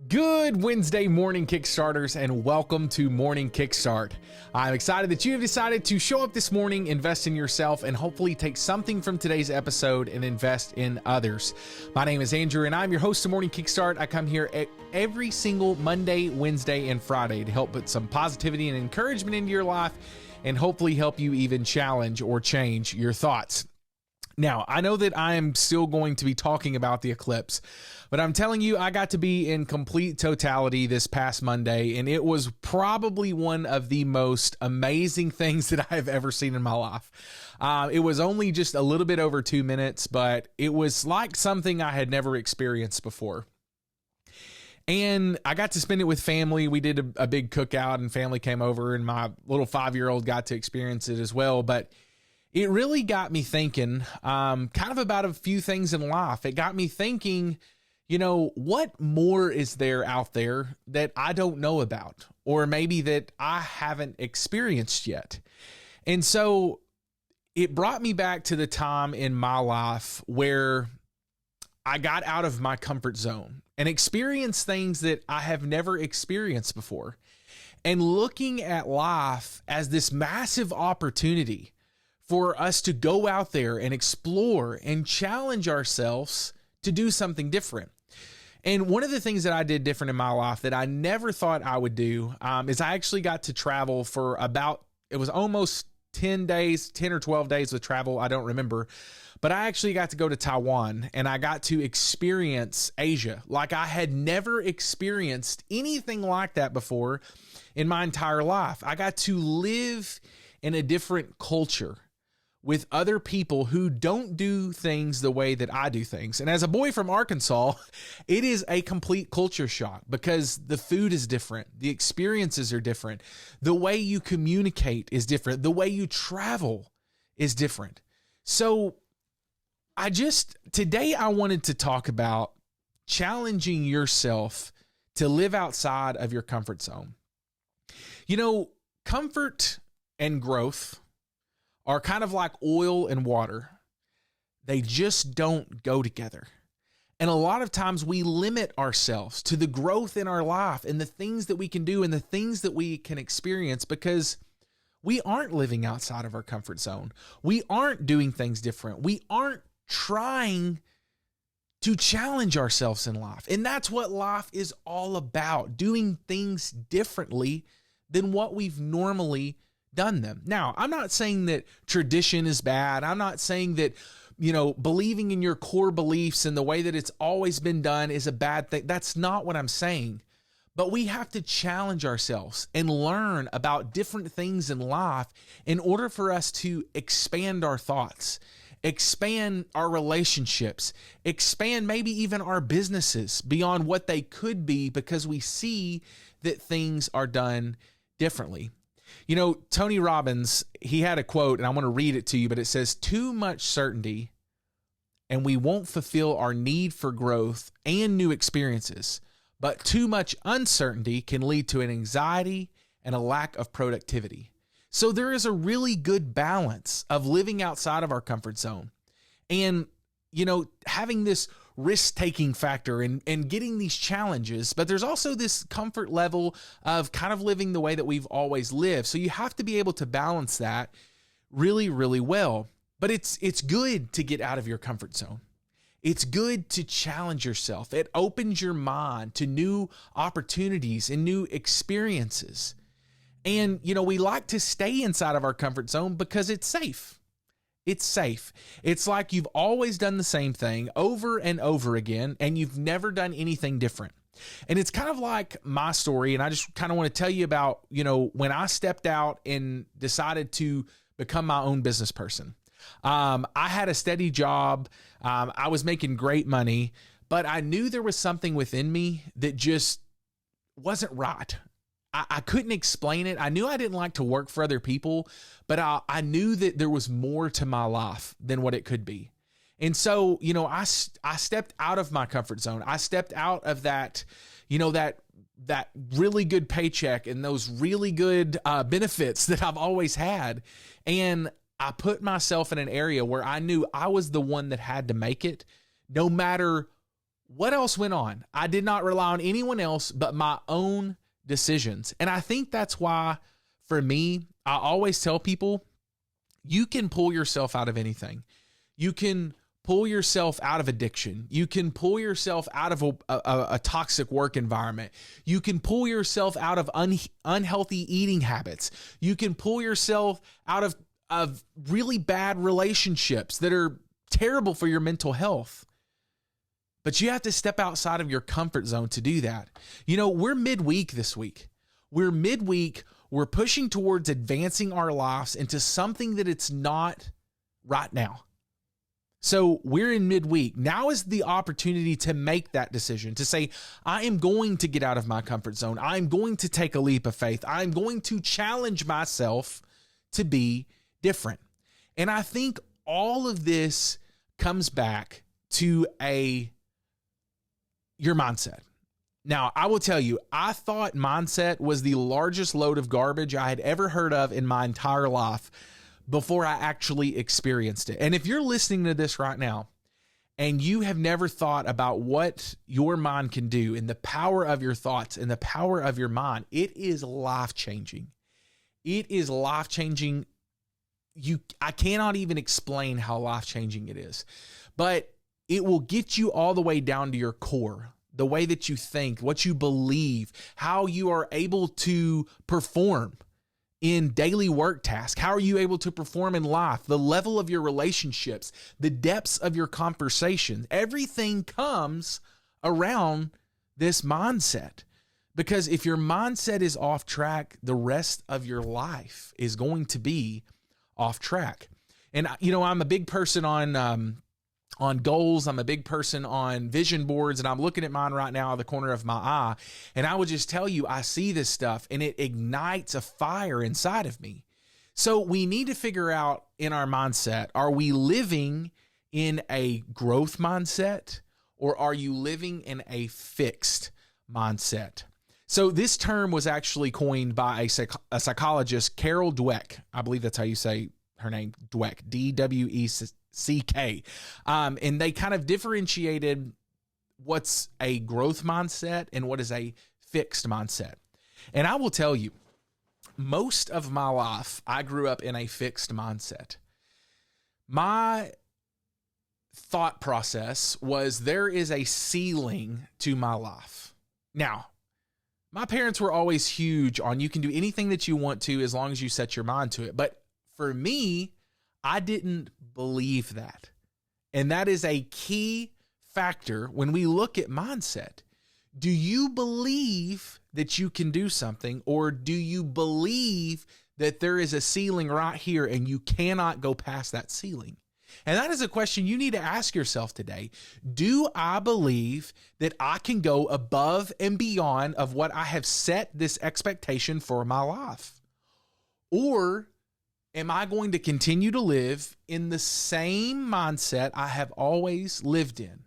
Good Wednesday morning, Kickstarters, and welcome to Morning Kickstart. I'm excited that you have decided to show up this morning, invest in yourself, and hopefully take something from today's episode and invest in others. My name is Andrew, and I'm your host of Morning Kickstart. I come here every single Monday, Wednesday, and Friday to help put some positivity and encouragement into your life and hopefully help you even challenge or change your thoughts. Now, I know that I am still going to be talking about the eclipse, but I'm telling you, I got to be in complete totality this past Monday, and it was probably one of the most amazing things that I have ever seen in my life. It was only just a little bit over 2 minutes, but it was like something I had never experienced before. And I got to spend it with family. We did a big cookout, and family came over, and my little 5-year-old got to experience it as well. But it really got me thinking kind of about a few things in life. It got me thinking, you know, what more is there out there that I don't know about, or maybe that I haven't experienced yet? And so it brought me back to the time in my life where I got out of my comfort zone and experienced things that I have never experienced before, and looking at life as this massive opportunity for us to go out there and explore and challenge ourselves to do something different. And one of the things that I did different in my life that I never thought I would do is I actually got to travel for it was almost 10 days, 10 or 12 days of travel. I don't remember, but I actually got to go to Taiwan, and I got to experience Asia like I had never experienced anything like that before in my entire life. I got to live in a different culture with other people who don't do things the way that I do things. And as a boy from Arkansas, it is a complete culture shock because the food is different. The experiences are different. The way you communicate is different. The way you travel is different. So today I wanted to talk about challenging yourself to live outside of your comfort zone. You know, comfort and growth are kind of like oil and water. They just don't go together. And a lot of times we limit ourselves to the growth in our life and the things that we can do and the things that we can experience because we aren't living outside of our comfort zone. We aren't doing things different. We aren't trying to challenge ourselves in life. And that's what life is all about, doing things differently than what we've normally done them. Now, I'm not saying that tradition is bad. I'm not saying that, you know, believing in your core beliefs and the way that it's always been done is a bad thing. That's not what I'm saying. But we have to challenge ourselves and learn about different things in life in order for us to expand our thoughts, expand our relationships, expand maybe even our businesses beyond what they could be because we see that things are done differently. You know, Tony Robbins, he had a quote, and I want to read it to you, but it says, "Too much certainty, and we won't fulfill our need for growth and new experiences, but too much uncertainty can lead to an anxiety and a lack of productivity." So there is a really good balance of living outside of our comfort zone and, you know, having this risk-taking factor and getting these challenges, but there's also this comfort level of kind of living the way that we've always lived. So you have to be able to balance that really, really well. But it's good to get out of your comfort zone. It's good to challenge yourself. It opens your mind to new opportunities and new experiences. And, you know, we like to stay inside of our comfort zone because it's safe. It's safe. It's like you've always done the same thing over and over again, and you've never done anything different. And it's kind of like my story, and I just kind of want to tell you about, you know, when I stepped out and decided to become my own business person. I had a steady job. I was making great money, but I knew there was something within me that just wasn't right. I couldn't explain it. I knew I didn't like to work for other people, but I knew that there was more to my life than what it could be. And so, you know, I stepped out of my comfort zone. I stepped out of that, you know, that really good paycheck and those really good benefits that I've always had. And I put myself in an area where I knew I was the one that had to make it, no matter what else went on. I did not rely on anyone else but my own decisions. And I think that's why, for me, I always tell people, you can pull yourself out of anything. You can pull yourself out of addiction. You can pull yourself out of a toxic work environment. You can pull yourself out of unhealthy eating habits. You can pull yourself out of really bad relationships that are terrible for your mental health. But you have to step outside of your comfort zone to do that. You know, we're midweek this week. We're midweek. We're pushing towards advancing our lives into something that it's not right now. So we're in midweek. Now is the opportunity to make that decision, to say, I am going to get out of my comfort zone. I'm going to take a leap of faith. I'm going to challenge myself to be different. And I think all of this comes back to your mindset. Now, I will tell you, I thought mindset was the largest load of garbage I had ever heard of in my entire life before I actually experienced it. And if you're listening to this right now and you have never thought about what your mind can do and the power of your thoughts and the power of your mind, it is life-changing. It is life-changing. I cannot even explain how life-changing it is, but it will get you all the way down to your core, the way that you think, what you believe, how you are able to perform in daily work tasks. How are you able to perform in life? The level of your relationships, the depths of your conversation, everything comes around this mindset. Because if your mindset is off track, the rest of your life is going to be off track. And, you know, I'm a big person on goals. I'm a big person on vision boards, and I'm looking at mine right now out of the corner of my eye. And I would just tell you, I see this stuff and it ignites a fire inside of me. So we need to figure out in our mindset, are we living in a growth mindset or are you living in a fixed mindset? So this term was actually coined by a psychologist, Carol Dweck. I believe that's how you say her name, Dweck, D-W-E-C-K. And they kind of differentiated what's a growth mindset and what is a fixed mindset. And I will tell you, most of my life, I grew up in a fixed mindset. My thought process was there is a ceiling to my life. Now, my parents were always huge on you can do anything that you want to as long as you set your mind to it. But for me, I didn't believe that. And that is a key factor when we look at mindset. Do you believe that you can do something, or do you believe that there is a ceiling right here and you cannot go past that ceiling? And that is a question you need to ask yourself today. Do I believe that I can go above and beyond of what I have set this expectation for my life? Or am I going to continue to live in the same mindset I have always lived in?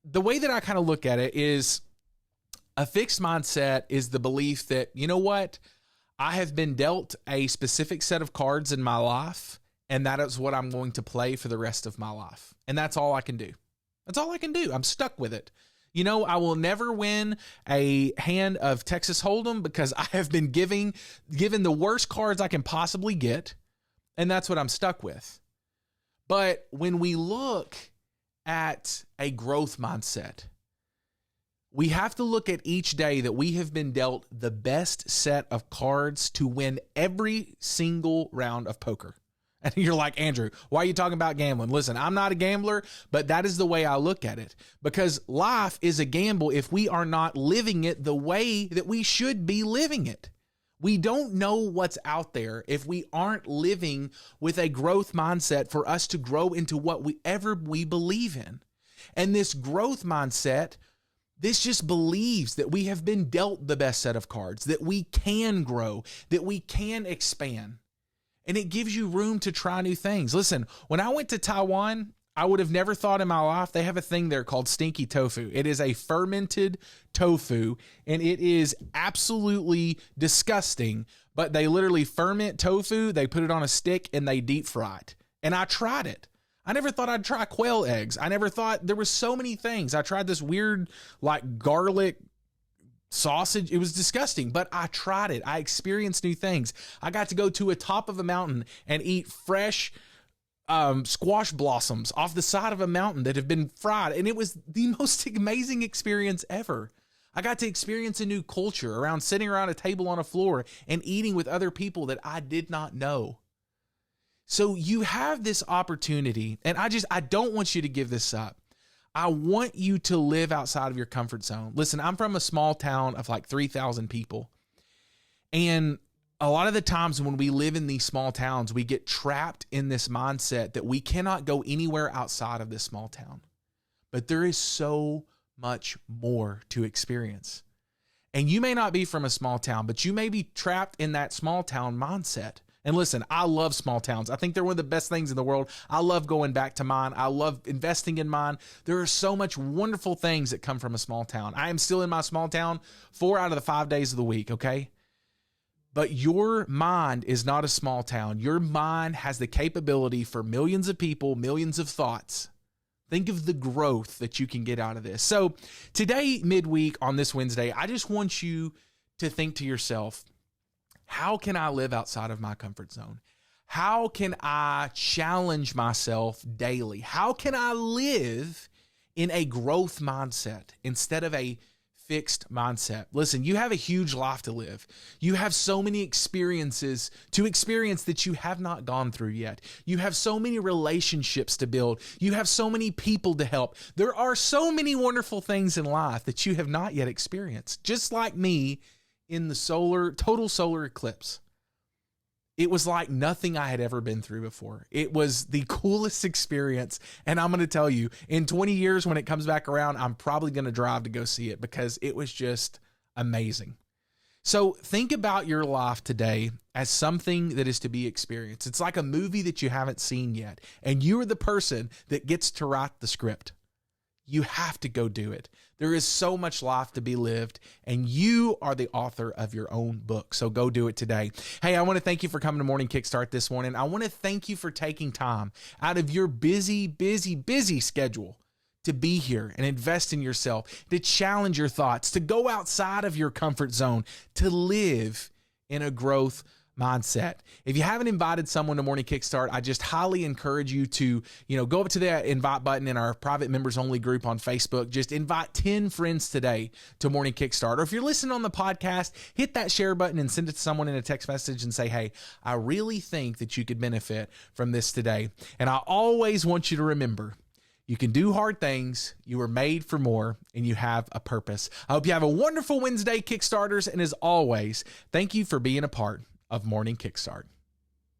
The way that I kind of look at it is a fixed mindset is the belief that, you know what, I have been dealt a specific set of cards in my life, and that is what I'm going to play for the rest of my life. And that's all I can do. That's all I can do. I'm stuck with it. You know, I will never win a hand of Texas Hold'em because I have been given the worst cards I can possibly get, and that's what I'm stuck with. But when we look at a growth mindset, we have to look at each day that we have been dealt the best set of cards to win every single round of poker. And you're like, Andrew, why are you talking about gambling? Listen, I'm not a gambler, but that is the way I look at it. Because life is a gamble if we are not living it the way that we should be living it. We don't know what's out there if we aren't living with a growth mindset for us to grow into whatever we believe in. And this growth mindset, this just believes that we have been dealt the best set of cards, that we can grow, that we can expand. And it gives you room to try new things. Listen, when I went to Taiwan, I would have never thought in my life, they have a thing there called stinky tofu. It is a fermented tofu, and it is absolutely disgusting. But they literally ferment tofu, they put it on a stick, and they deep fry it. And I tried it. I never thought I'd try quail eggs. I never thought there was so many things. I tried this weird like garlic sausage. It was disgusting, but I tried it. I experienced new things. I got to go to a top of a mountain and eat fresh squash blossoms off the side of a mountain that have been fried. And it was the most amazing experience ever. I got to experience a new culture around sitting around a table on a floor and eating with other people that I did not know. So you have this opportunity, and I don't want you to give this up. I want you to live outside of your comfort zone. Listen, I'm from a small town of like 3,000 people. And a lot of the times when we live in these small towns, we get trapped in this mindset that we cannot go anywhere outside of this small town. But there is so much more to experience. And you may not be from a small town, but you may be trapped in that small town mindset. And listen, I love small towns. I think they're one of the best things in the world. I love going back to mine. I love investing in mine. There are so much wonderful things that come from a small town. I am still in my small town 4 out of the 5 days of the week, okay? But your mind is not a small town. Your mind has the capability for millions of people, millions of thoughts. Think of the growth that you can get out of this. So today, midweek on this Wednesday, I just want you to think to yourself, how can I live outside of my comfort zone? How can I challenge myself daily? How can I live in a growth mindset instead of a fixed mindset? Listen, you have a huge life to live. You have so many experiences to experience that you have not gone through yet. You have so many relationships to build. You have so many people to help. There are so many wonderful things in life that you have not yet experienced. Just like me in the total solar eclipse. It was like nothing I had ever been through before. It was the coolest experience. And I'm going to tell you, in 20 years, when it comes back around, I'm probably going to drive to go see it because it was just amazing. So think about your life today as something that is to be experienced. It's like a movie that you haven't seen yet. And you are the person that gets to write the script. You have to go do it. There is so much life to be lived, and you are the author of your own book. So go do it today. Hey, I want to thank you for coming to Morning Kickstart this morning. I want to thank you for taking time out of your busy schedule to be here and invest in yourself, to challenge your thoughts, to go outside of your comfort zone, to live in a growth mindset. If you haven't invited someone to Morning Kickstart, I just highly encourage you to, go up to that invite button in our private members only group on Facebook. Just invite 10 friends today to Morning Kickstart. Or if you're listening on the podcast, hit that share button and send it to someone in a text message and say, hey, I really think that you could benefit from this today. And I always want you to remember, you can do hard things, you were made for more, and you have a purpose. I hope you have a wonderful Wednesday, Kickstarters. And as always, thank you for being a part of Morning Kickstart.